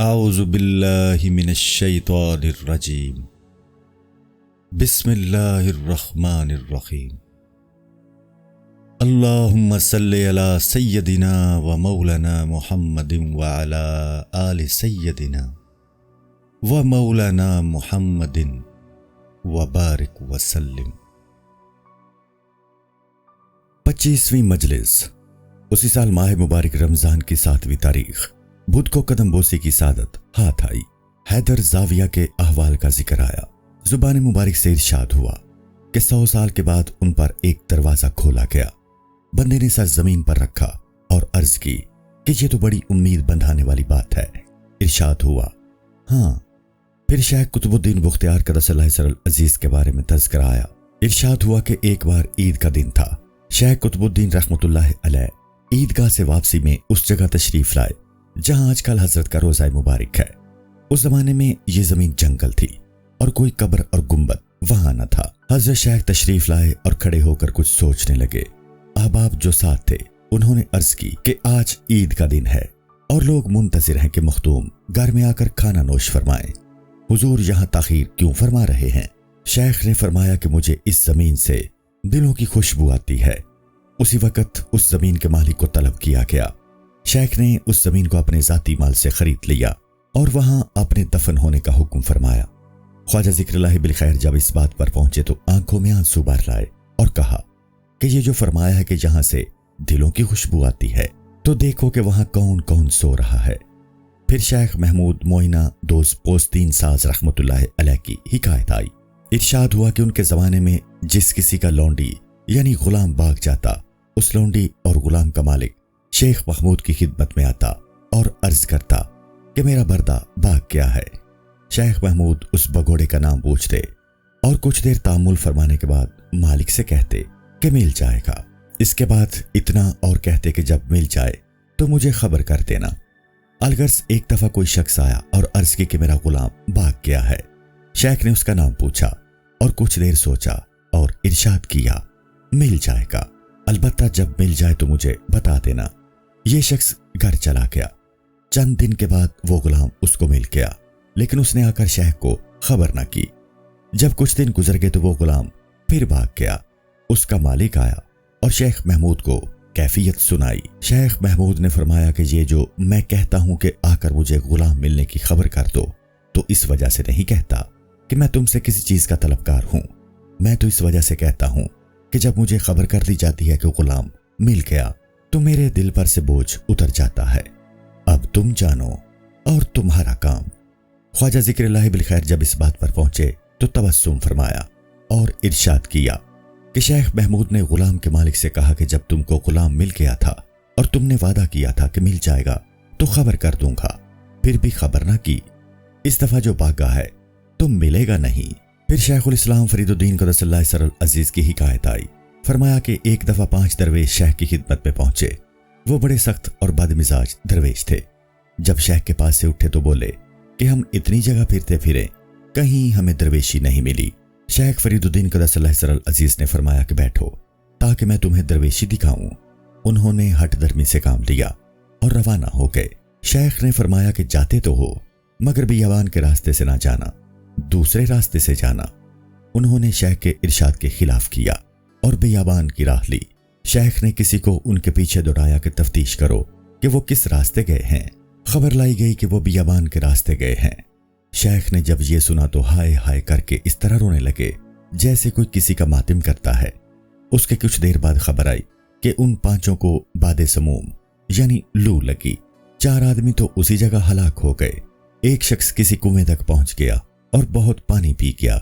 اعوذ باللہ من الشیطان الرجیم بسم اللہ الرحمن الرحیم اللہم صلی علی سیدنا و مولانا محمد وعلی آل سیدنا و مولانا محمد وبارک وسلم۔ 25ویں مجلس اسی سال ماہ مبارک رمضان کی 7ویں تاریخ بدھ کو قدم بوسی کی سعادت ہاتھ آئی۔ حیدر زاویہ کے احوال کا ذکر آیا۔ زبان مبارک سے ارشاد ہوا کہ 100 سال کے بعد ان پر ایک دروازہ کھولا گیا۔ بندے نے سر زمین پر رکھا اور عرض کی کہ یہ تو بڑی امید بندھانے والی بات ہے۔ ارشاد ہوا ہاں۔ پھر شیخ قطب الدین بختیار قدس اللہ سر العزیز کے بارے میں تذکرہ آیا۔ ارشاد ہوا کہ ایک بار عید کا دن تھا۔ شیخ قطب الدین رحمۃ اللہ علیہ عیدگاہ سے واپسی میں اس جگہ تشریف لائے جہاں آج کل حضرت کا روضہ مبارک ہے۔ اس زمانے میں یہ زمین جنگل تھی اور کوئی قبر اور گنبد وہاں نہ تھا۔ حضرت شیخ تشریف لائے اور کھڑے ہو کر کچھ سوچنے لگے۔ احباب جو ساتھ تھے انہوں نے عرض کی کہ آج عید کا دن ہے اور لوگ منتظر ہیں کہ مختوم گھر میں آ کر کھانا نوش فرمائیں۔ حضور یہاں تاخیر کیوں فرما رہے ہیں؟ شیخ نے فرمایا کہ مجھے اس زمین سے دلوں کی خوشبو آتی ہے۔ اسی وقت اس زمین کے مالک کو طلب کیا گیا۔ شیخ نے اس زمین کو اپنے ذاتی مال سے خرید لیا اور وہاں اپنے دفن ہونے کا حکم فرمایا۔ خواجہ ذکر اللہ بالخیر جب اس بات پر پہنچے تو آنکھوں میں آنسو بھر لائے اور کہا کہ یہ جو فرمایا ہے کہ جہاں سے دلوں کی خوشبو آتی ہے تو دیکھو کہ وہاں کون کون سو رہا ہے۔ پھر شیخ محمود موئینہ دوست پوستین ساز رحمت اللہ علیہ کی حکایت آئی۔ ارشاد ہوا کہ ان کے زمانے میں جس کسی کا لونڈی یعنی غلام بھاگ جاتا، اس لونڈی اور غلام کا مالک شیخ محمود کی خدمت میں آتا اور عرض کرتا کہ میرا بردہ بھاگ گیا ہے۔ شیخ محمود اس بگوڑے کا نام پوچھتے اور کچھ دیر تامل فرمانے کے بعد مالک سے کہتے کہ مل جائے گا۔ اس کے بعد اتنا اور کہتے کہ جب مل جائے تو مجھے خبر کر دینا۔ الغرض ایک دفعہ کوئی شخص آیا اور عرض کی کہ میرا غلام بھاگ گیا ہے۔ شیخ نے اس کا نام پوچھا اور کچھ دیر سوچا اور ارشاد کیا مل جائے گا، البتہ جب مل جائے تو مجھے بتا دینا۔ یہ شخص گھر چلا گیا۔ چند دن کے بعد وہ غلام اس کو مل گیا، لیکن اس نے آ کر شیخ کو خبر نہ کی۔ جب کچھ دن گزر گئے تو وہ غلام پھر بھاگ گیا۔ اس کا مالک آیا اور شیخ محمود کو کیفیت سنائی۔ شیخ محمود نے فرمایا کہ یہ جو میں کہتا ہوں کہ آ کر مجھے غلام ملنے کی خبر کر دو، تو اس وجہ سے نہیں کہتا کہ میں تم سے کسی چیز کا طلبگار ہوں۔ میں تو اس وجہ سے کہتا ہوں کہ جب مجھے خبر کر دی جاتی ہے کہ غلام مل گیا تو میرے دل پر سے بوجھ اتر جاتا ہے۔ اب تم جانو اور تمہارا کام۔ خواجہ ذکر اللہ بالخیر جب اس بات پر پہنچے تو تبسم فرمایا اور ارشاد کیا کہ شیخ محمود نے غلام کے مالک سے کہا کہ جب تم کو غلام مل گیا تھا اور تم نے وعدہ کیا تھا کہ مل جائے گا تو خبر کر دوں گا، پھر بھی خبر نہ کی۔ اس دفعہ جو بھاگا ہے تو ملے گا نہیں۔ پھر شیخ الاسلام فرید الدین قدس اللہ سر العزیز کی حکایت آئی۔ فرمایا کہ ایک دفعہ 5 درویش شیخ کی خدمت میں پہنچے۔ وہ بڑے سخت اور بد مزاج درویش تھے۔ جب شیخ کے پاس سے اٹھے تو بولے کہ ہم اتنی جگہ پھرتے پھرے کہیں ہمیں درویشی نہیں ملی۔ شیخ فرید الدین قدس اللہ سر العزیز نے فرمایا کہ بیٹھو تاکہ میں تمہیں درویشی دکھاؤں۔ انہوں نے ہٹ درمی سے کام لیا اور روانہ ہو گئے۔ شیخ نے فرمایا کہ جاتے تو ہو مگر بیابان کے راستے سے نہ جانا، دوسرے راستے سے جانا۔ انہوں نے شیخ کے ارشاد کے خلاف کیا اور بیابان کی راہ لی۔ شیخ نے کسی کو ان کے پیچھے دوڑایا کہ تفتیش کرو کہ وہ کس راستے گئے ہیں۔ خبر لائی گئی کہ وہ بیابان کے راستے گئے ہیں۔ شیخ نے جب یہ سنا تو ہائے ہائے کر کے اس طرح رونے لگے جیسے کوئی کسی کا ماتم کرتا ہے۔ اس کے کچھ دیر بعد خبر آئی کہ ان 5 کو باد سموم یعنی لو لگی۔ 4 آدمی تو اسی جگہ ہلاک ہو گئے۔ ایک شخص کسی کنویں تک پہنچ گیا اور بہت پانی پی گیا،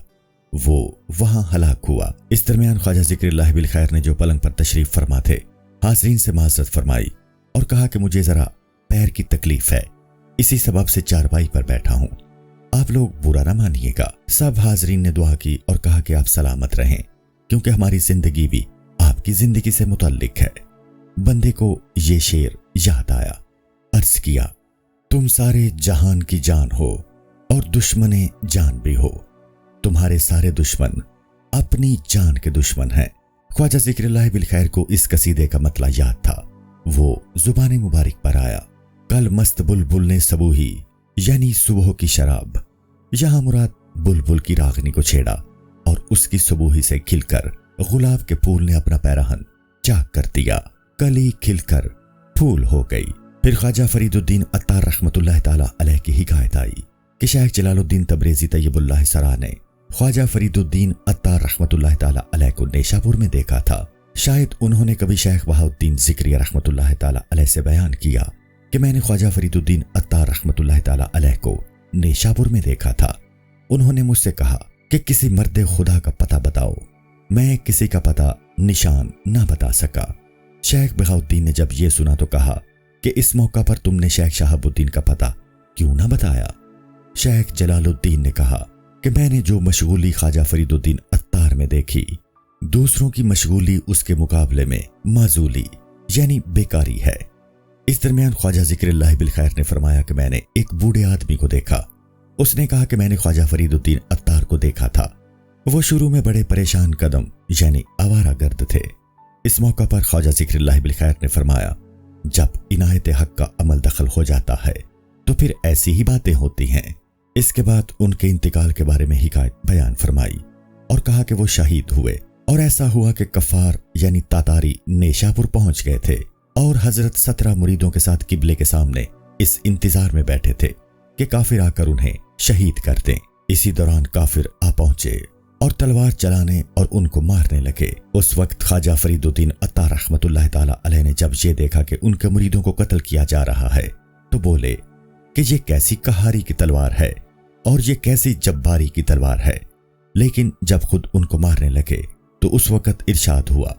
وہ وہاں ہلاک ہوا۔ اس درمیان خواجہ ذکر اللہ بالخیر نے جو پلنگ پر تشریف فرما تھے حاضرین سے معذرت فرمائی اور کہا کہ مجھے ذرا پیر کی تکلیف ہے، اسی سبب سے چارپائی پر بیٹھا ہوں، آپ لوگ برا نہ مانیے گا۔ سب حاضرین نے دعا کی اور کہا کہ آپ سلامت رہیں، کیونکہ ہماری زندگی بھی آپ کی زندگی سے متعلق ہے۔ بندے کو یہ شعر یاد آیا۔ عرض کیا تم سارے جہان کی جان ہو اور دشمن جان بھی ہو، تمہارے سارے دشمن اپنی جان کے دشمن ہیں۔ خواجہ ذکر اللہ بالخیر کو اس قصیدے کا مطلع یاد تھا۔ وہ زبان مبارک پر آیا۔ کل مست بلبل نے صبوحی یعنی صبح کی شراب۔ یہاں مراد بلبل کی راغنی کو چھیڑا اور اس کی صبوحی سے کھل کر گلاب کے پھول نے اپنا پیراہن چاک کر دیا، کلی کھل کر پھول ہو گئی۔ پھر خواجہ فرید الدین عطار رحمت اللہ تعالی علیہ کی حکایت آئی کہ شیخ جلال الدین تبریزی طیب اللہ سرا نے خواجہ فرید الدین عطار رحمت اللہ تعالی علیہ کو نیشاپور میں دیکھا تھا۔ شاید انہوں نے کبھی شیخ بہاؤالدین ذکری رحمت اللہ تعالی علیہ سے بیان کیا کہ میں نے خواجہ فرید الدین عطار رحمت اللہ تعالی علیہ کو نیشاپور میں دیکھا تھا۔ انہوں نے مجھ سے کہا کہ کسی مرد خدا کا پتہ بتاؤ۔ میں کسی کا پتہ نشان نہ بتا سکا۔ شیخ بہاؤالدین نے جب یہ سنا تو کہا کہ اس موقع پر تم نے شیخ شہاب الدین کا پتہ کیوں نہ بتایا؟ شیخ جلال الدین نے کہا کہ میں نے جو مشغولی خواجہ فرید الدین عطار میں دیکھی، دوسروں کی مشغولی اس کے مقابلے میں معزولی یعنی بیکاری ہے۔ اس درمیان خواجہ ذکر اللہ بالخیر نے فرمایا کہ میں نے ایک بوڑھے آدمی کو دیکھا۔ اس نے کہا کہ میں نے خواجہ فرید الدین عطار کو دیکھا تھا۔ وہ شروع میں بڑے پریشان قدم یعنی آوارہ گرد تھے۔ اس موقع پر خواجہ ذکر اللہ بالخیر نے فرمایا، جب عنایت حق کا عمل دخل ہو جاتا ہے تو پھر ایسی ہی باتیں ہوتی ہیں۔ اس کے بعد ان کے انتقال کے بارے میں حکایت بیان فرمائی اور کہا کہ وہ شہید ہوئے، اور ایسا ہوا کہ کفار یعنی تاتاری نیشاپور پہنچ گئے تھے اور حضرت 17 مریدوں کے ساتھ قبلے کے سامنے اس انتظار میں بیٹھے تھے کہ کافر آ کر انہیں شہید کر دیں۔ اسی دوران کافر آ پہنچے اور تلوار چلانے اور ان کو مارنے لگے۔ اس وقت خواجہ فرید الدین عطار رحمت اللہ تعالی علیہ نے جب یہ دیکھا کہ ان کے مریدوں کو قتل کیا جا رہا ہے تو بولے کہ یہ کیسی قہاری کی تلوار ہے اور یہ کیسی جباری کی تلوار ہے۔ لیکن جب خود ان کو مارنے لگے تو اس وقت ارشاد ہوا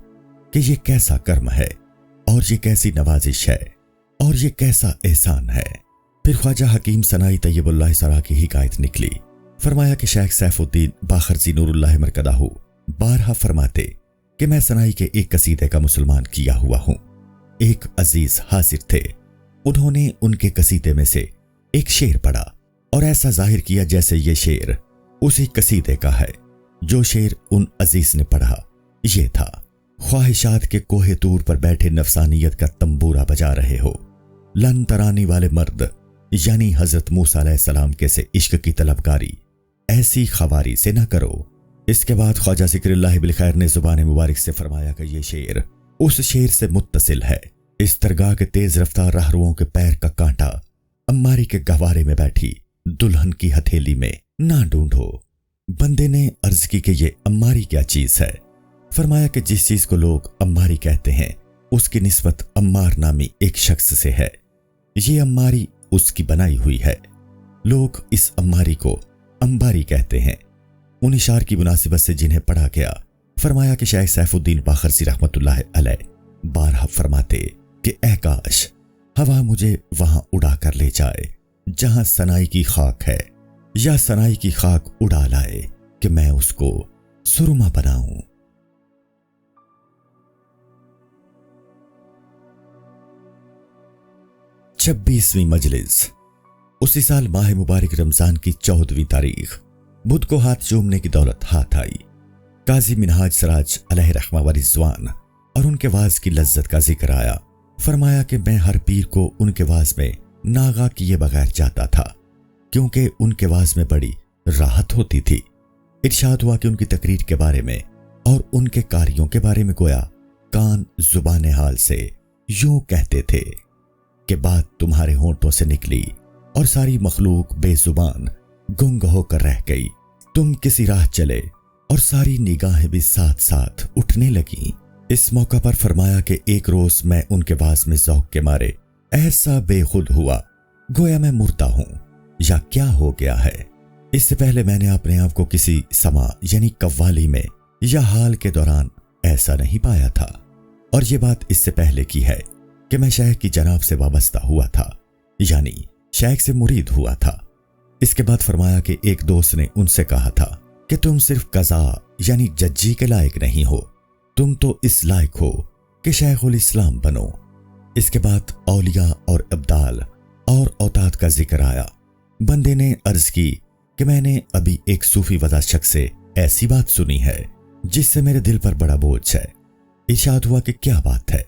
کہ یہ کیسا کرم ہے اور یہ کیسی نوازش ہے اور یہ کیسا احسان ہے۔ پھر خواجہ حکیم ثنائی طیب اللہ سرا کی حکایت نکلی۔ فرمایا کہ شیخ سیف الدین باخرزی نور اللہ مرکزہ بارہا فرماتے کہ میں ثنائی کے ایک قصیدے کا مسلمان کیا ہوا ہوں۔ ایک عزیز حاضر تھے، انہوں نے ان کے قصیدے میں سے ایک شعر پڑھا اور ایسا ظاہر کیا جیسے یہ شعر اسی قصیدے کا ہے۔ جو شعر ان عزیز نے پڑھا یہ تھا، خواہشات کے کوہ طور پر بیٹھے نفسانیت کا تنبورہ بجا رہے ہو، لن ترانی والے مرد یعنی حضرت موسیٰ علیہ السلام کے سے عشق کی طلبگاری ایسی خواری سے نہ کرو۔ اس کے بعد خواجہ ذکر اللہ بالخیر نے زبان مبارک سے فرمایا کہ یہ شعر اس شعر سے متصل ہے۔ اس درگاہ کے تیز رفتار راہروؤں کے پیر کا کانٹا اماری کے گہوارے میں بیٹھی دلہن کی ہتھیلی میں نہ ڈھونڈو۔ بندے نے عرض کی کہ یہ اماری کیا چیز ہے؟ فرمایا کہ جس چیز کو لوگ اماری کہتے ہیں اس کی نسبت عمار نامی ایک شخص سے ہے۔ یہ اماری اس کی بنائی ہوئی ہے۔ لوگ اس اماری کو امباری کہتے ہیں۔ ان اشعار کی مناسبت سے جنہیں پڑھا گیا، فرمایا کہ شیخ سیف الدین باخرزی رحمت اللہ علیہ بارہا فرماتے کہ اے کاش ہوا مجھے وہاں اڑا کر لے جائے جہاں ثنائی کی خاک ہے، یا ثنائی کی خاک اڑا لائے کہ میں اس کو سرما بناؤں۔ چھبیسویں مجلس۔ اسی سال ماہ مبارک رمضان کی 14ویں تاریخ بدھ کو ہاتھ چومنے کی دولت ہاتھ آئی۔ قاضی منہاج سراج علیہ رحمہ و رضوان اور ان کے واز کی لذت کا ذکر آیا۔ فرمایا کہ میں ہر پیر کو ان کے واز میں ناغا کیے بغیر جاتا تھا کیونکہ ان کے واز میں بڑی راحت ہوتی تھی۔ ارشاد ہوا کہ ان کی تقریر کے بارے میں اور ان کے کاریوں کے بارے میں گویا کان زبان حال سے یوں کہتے تھے کہ بات تمہارے ہونٹوں سے نکلی اور ساری مخلوق بے زبان گنگ ہو کر رہ گئی۔ تم کسی راہ چلے اور ساری نگاہیں بھی ساتھ ساتھ اٹھنے لگیں۔ اس موقع پر فرمایا کہ ایک روز میں ان کے واز میں ذوق کے مارے ایسا بے خود ہوا گویا میں مردہ ہوں یا کیا ہو گیا ہے۔ اس سے پہلے میں نے اپنے آپ کو کسی سما یعنی قوالی میں یا حال کے دوران ایسا نہیں پایا تھا، اور یہ بات اس سے پہلے کی ہے کہ میں شیخ کی جناب سے وابستہ ہوا تھا، یعنی شیخ سے مرید ہوا تھا۔ اس کے بعد فرمایا کہ ایک دوست نے ان سے کہا تھا کہ تم صرف قضا یعنی ججی کے لائق نہیں ہو، تم تو اس لائق ہو کہ شیخ الاسلام بنو۔ اس کے بعد اولیاء اور ابدال اور اوتاد کا ذکر آیا۔ بندے نے عرض کی کہ میں نے ابھی ایک صوفی وضع شخص سے ایسی بات سنی ہے جس سے میرے دل پر بڑا بوجھ ہے۔ ارشاد ہوا کہ کیا بات ہے؟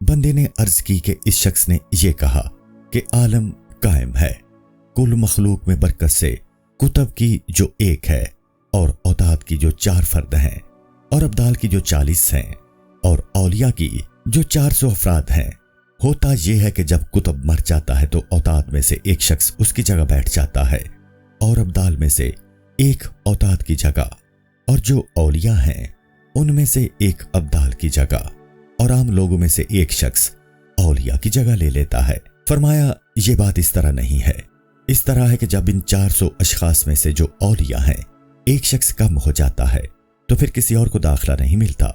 بندے نے عرض کی کہ اس شخص نے یہ کہا کہ عالم قائم ہے، کل مخلوق میں برکت سے کتب کی جو 1 ہے اور اوتاد کی جو 4 فرد ہیں اور ابدال کی جو 40 ہیں اور اولیاء کی جو 400 افراد ہیں، ہوتا یہ ہے کہ جب کتب مر جاتا ہے تو اوتاد میں سے ایک شخص اس کی جگہ بیٹھ جاتا ہے اور ابدال میں سے ایک اوتاد کی جگہ، اور جو اولیاء ہیں ان میں سے ایک ابدال کی جگہ، اور عام لوگوں میں سے ایک شخص اولیاء کی جگہ لے لیتا ہے۔ فرمایا یہ بات اس طرح نہیں ہے، اس طرح ہے کہ جب ان 400 اشخاص میں سے جو اولیاء ہیں ایک شخص کم ہو جاتا ہے تو پھر کسی اور کو داخلہ نہیں ملتا،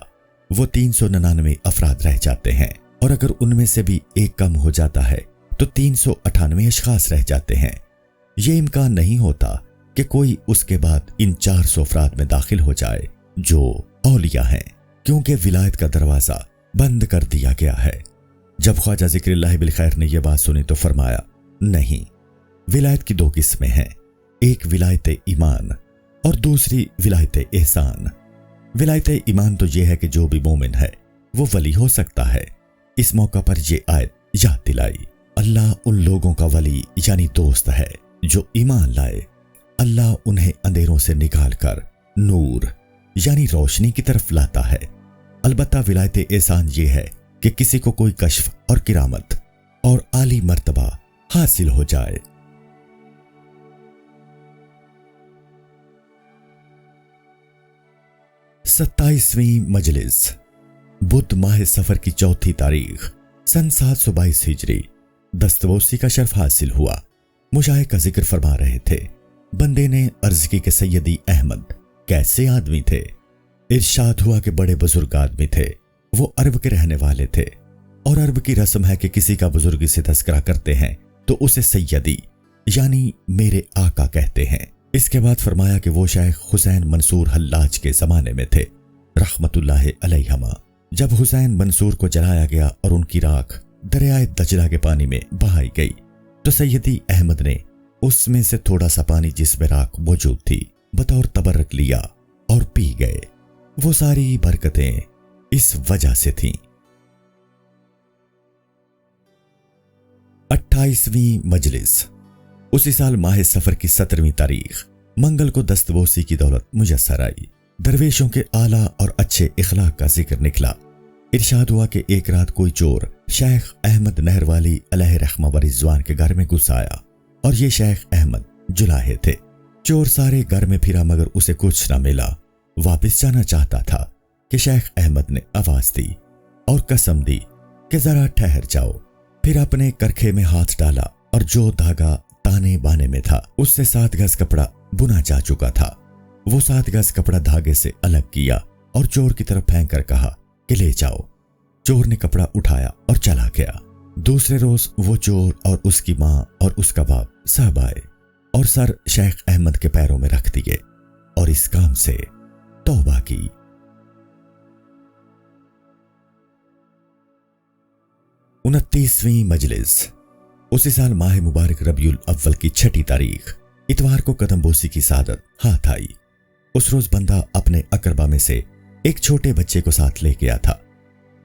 وہ 399 افراد رہ جاتے ہیں، اور اگر ان میں سے بھی ایک کم ہو جاتا ہے تو 398 اشخاص رہ جاتے ہیں۔ یہ امکان نہیں ہوتا کہ کوئی اس کے بعد ان 400 افراد میں داخل ہو جائے جو اولیاء ہیں، کیونکہ ولایت کا دروازہ بند کر دیا گیا ہے۔ جب خواجہ ذکر اللہ بالخیر نے یہ بات سنی تو فرمایا، نہیں، ولایت کی 2 قسمیں ہیں، ایک ولایت ایمان اور دوسری ولایت احسان۔ ولایت ایمان تو یہ ہے کہ جو بھی مومن ہے وہ ولی ہو سکتا ہے۔ اس موقع پر یہ آیت یاد دلائی، اللہ ان لوگوں کا ولی یعنی دوست ہے جو ایمان لائے، اللہ انہیں اندھیروں سے نکال کر نور یعنی روشنی کی طرف لاتا ہے۔ البتہ ولایت احسان یہ ہے کہ کسی کو کوئی کشف اور کرامت اور عالی مرتبہ حاصل ہو جائے۔ 27ویں مجلس بدھ ماہ سفر کی 4 تاریخ سن 722 ہجری دستبوسی کا شرف حاصل ہوا۔ مشائع کا ذکر فرما رہے تھے، بندے نے عرض کی کہ سیدی احمد کیسے آدمی تھے؟ ارشاد ہوا کہ بڑے بزرگ آدمی تھے، وہ عرب کے رہنے والے تھے، اور عرب کی رسم ہے کہ کسی کا بزرگی سے تذکرہ کرتے ہیں تو اسے سیدی یعنی میرے آقا کہتے ہیں۔ اس کے بعد فرمایا کہ وہ شیخ حسین منصور حلاج کے زمانے میں تھے رحمت اللہ علیہما۔ جب حسین منصور کو جلایا گیا اور ان کی راکھ دریائے دجلہ کے پانی میں بہائی گئی تو سیدی احمد نے اس میں سے تھوڑا سا پانی جس میں راکھ موجود تھی بطور تبرک لیا اور پی گئے۔ وہ ساری برکتیں اس وجہ سے تھیں۔ 28ویں مجلس اسی سال ماہ سفر کی 17ویں تاریخ منگل کو دستبوسی کی دولت میسر آئی۔ درویشوں کے اعلیٰ اور اچھے اخلاق کا ذکر نکلا۔ ارشاد ہوا کہ ایک رات کوئی چور شیخ احمد نہر والی علیہ رحمہ و رضوان کے گھر میں گھس آیا، اور یہ شیخ احمد جلاہے تھے۔ چور سارے گھر میں پھرا مگر اسے کچھ نہ ملا۔ واپس جانا چاہتا تھا کہ شیخ احمد نے آواز دی اور قسم دی کہ ذرا ٹھہر جاؤ۔ پھر اپنے کرکھے میں ہاتھ ڈالا اور جو دھاگا تانے بانے میں تھا اس سے 7 گز کپڑا بنا جا چکا تھا، وہ 7 گز کپڑا دھاگے سے الگ کیا اور چور کی طرف پھینک کر کہا کہ لے جاؤ۔ چور نے کپڑا اٹھایا اور چلا گیا۔ دوسرے روز وہ چور اور اس کی ماں اور اس کا باپ سب آئے اور سر شیخ احمد کے پیروں میں رکھ دیے اور اس کام سے توبہ کی۔ 29ویں مجلس اسی سال ماہ مبارک ربیع الاول کی 6 تاریخ اتوار کو قدم بوسی کی سعادت ہاتھ آئی۔ اس روز بندہ اپنے اقربا میں سے ایک چھوٹے بچے کو ساتھ لے گیا تھا،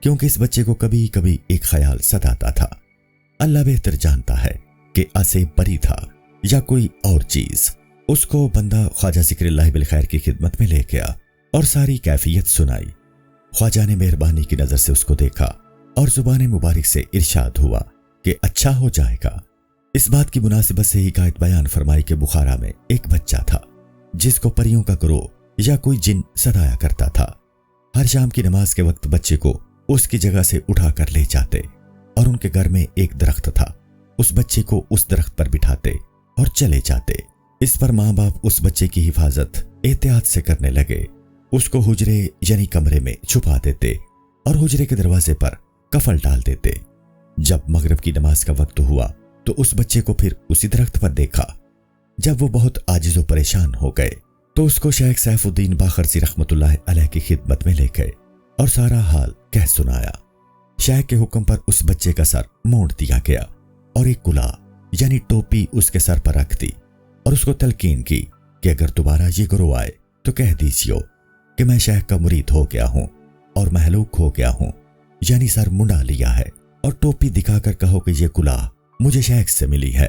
کیونکہ اس بچے کو کبھی کبھی ایک خیال ستاتا تھا۔ اللہ بہتر جانتا ہے کہ اسے بری تھا یا کوئی اور چیز۔ اس کو بندہ خواجہ ذکر اللہ بالخیر کی خدمت میں لے گیا اور ساری کیفیت سنائی۔ خواجہ نے مہربانی کی نظر سے اس کو دیکھا اور زبان مبارک سے ارشاد ہوا کہ اچھا ہو جائے گا۔ اس بات کی مناسبت سے حکایت بیان فرمائی کہ بخارا میں ایک بچہ تھا جس کو پریوں کا گروہ یا کوئی جن ستایا کرتا تھا۔ ہر شام کی نماز کے وقت بچے کو اس کی جگہ سے اٹھا کر لے جاتے اور ان کے گھر میں ایک درخت تھا، اس بچے کو اس درخت پر بٹھاتے اور چلے جاتے۔ اس پر ماں باپ اس بچے کی حفاظت احتیاط سے کرنے لگے۔ اس کو حجرے یعنی کمرے میں چھپا دیتے اور حجرے کے دروازے پر کفل ڈال دیتے۔ جب مغرب کی نماز کا وقت ہوا تو اس بچے کو پھر اسی درخت پر دیکھا۔ جب وہ بہت عاجز و پریشان ہو گئے تو اس کو شیخ سیف الدین باخرسی رحمت اللہ علیہ کی خدمت میں لے گئے اور سارا حال کہہ سنایا۔ شیخ کے حکم پر اس بچے کا سر موڑ دیا گیا اور ایک کلا یعنی ٹوپی اس کے سر پر رکھ دی اور اس کو تلقین کی کہ اگر دوبارہ یہ گروہ آئے تو کہہ دیجیے کہ میں شیخ کا مرید ہو گیا ہوں اور مہلوک ہو گیا ہوں، یعنی سر منڈا لیا ہے، اور ٹوپی دکھا کر کہو کہ یہ کلا مجھے شیخ سے ملی ہے۔